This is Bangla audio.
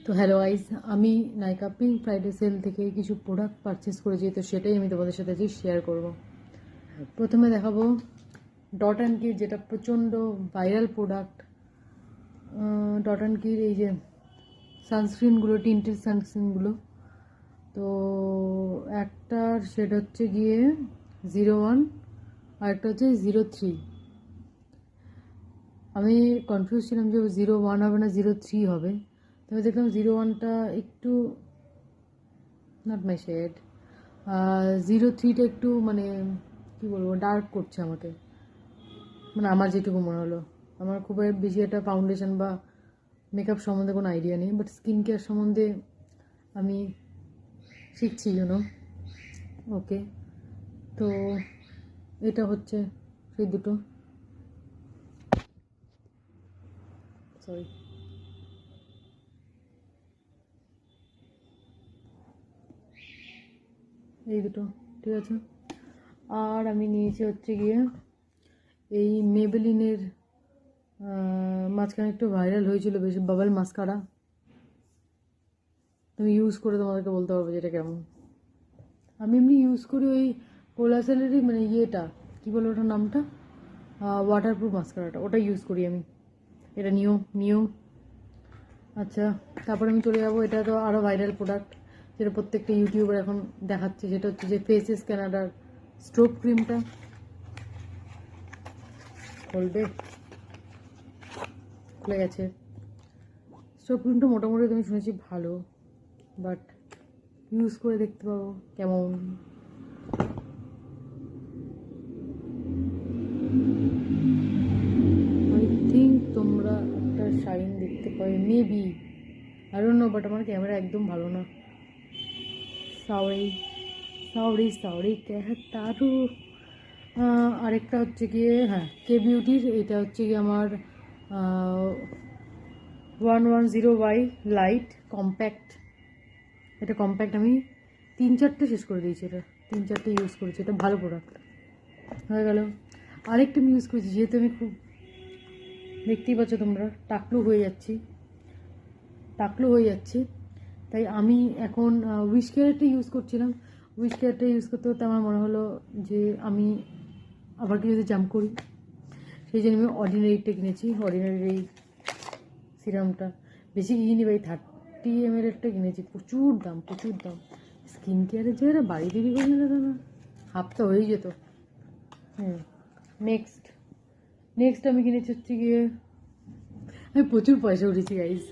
তো হ্যালো গাইস, আমি নাইকা পিঙ্ক ফ্রাইডে সেল থেকে কিছু প্রোডাক্ট পারচেস করেছি, তো সেটাই আমি তোমাদের সাথে আজকে শেয়ার করব। প্রথমে দেখাবো ডট অ্যান্ড কির, যেটা প্রচণ্ড ভাইরাল প্রোডাক্ট। ডট অ্যান্ড কির এই যে সানস্ক্রিনগুলো, টিন্টেড সানস্ক্রিনগুলো, তো একটার শেড হচ্ছে গিয়ে 01 আর একটা হচ্ছে 03। আমি কনফিউজ ছিলাম যে 01 হবে না 03 হবে, তবে দেখলাম 01টা একটু নট মাই শেড, 03টা একটু মানে কী বলবো, ডার্ক করছে আমাকে, মানে আমার যেটুকু মনে হলো। আমার খুব বেশি একটা ফাউন্ডেশন বা মেকআপ সম্বন্ধে কোনো আইডিয়া নেই, বাট স্কিন কেয়ার সম্বন্ধে আমি শিখছি ওকে। তো এটা হচ্ছে সেই দুটো, সরি, এই দুটো, ঠিক আছে। আর আমি নিয়েছি হচ্ছে গিয়ে এই মেবেলিনের মাঝখানে একটু ভাইরাল হয়েছিল বেশি বাবল মাস্কারা। তুমি ইউজ করে তোমাদেরকে বলতে পারবো যেটা কেমন। আমি এমনি ইউজ করি ওই কোলাসেলেরই, মানে ইয়েটা কী বলো ওটার নামটা, ওয়াটারপ্রুফ মাস্কারাটা, ওটা ইউজ করি আমি। এটা নিউ। আচ্ছা, তারপরে আমি চলে যাবো, এটা তো আরও ভাইরাল প্রোডাক্ট, যেটা প্রত্যেকটা ইউটিউবার এখন দেখাচ্ছে, যেটা হচ্ছে যে ফেসেস ক্যানাডার স্ট্রোব ক্রিমটা। খুলে গেছে। স্ট্রোব ক্রিমটা মোটামুটি তুমি শুনেছি ভালো, বাট ইউজ করে দেখতে পাবো কেমন। আই থিঙ্ক তোমরা একটা শাইন দেখতে পাবে, maybe, I don't know, but আমার ক্যামেরা একদম ভালো না। সরি সরি সরি তারও। আরেকটা হচ্ছে গিয়ে, হ্যাঁ, কে বিউটির, এটা হচ্ছে গিয়ে আমার 110Y লাইট কম্প্যাক্ট। এটা কম্প্যাক্ট, আমি 3-4টে শেষ করে দিয়েছি, এটা 3-4টে ইউজ করেছি, এটা ভালো প্রোডাক্ট হয়ে গেল। আরেকটা আমি ইউজ করেছি, যেহেতু আমি খুব, দেখতেই পাচ্ছ তোমরা, টাকলু হয়ে যাচ্ছে, তাই আমি এখন উইশ কেয়ারটা ইউজ করছিলাম। উইশ কেয়ারটা ইউজ করতে করতে আমার মনে হলো যে আমি আবার কি যদি জাম্প করি, সেই জন্য আমি অর্ডিনারিটা কিনেছি। অর্ডিনারির এই সিরামটা বেশি কিনি ভাই, 30 ml কিনেছি, প্রচুর দাম। স্কিন কেয়ারের জায়গাটা বাড়ি তৈরি করে নিলে দাদা হাফটা হয়েই যেত। নেক্সট আমি কিনেছি হচ্ছে গিয়ে, আমি প্রচুর পয়সা উঠেছি গাইজ,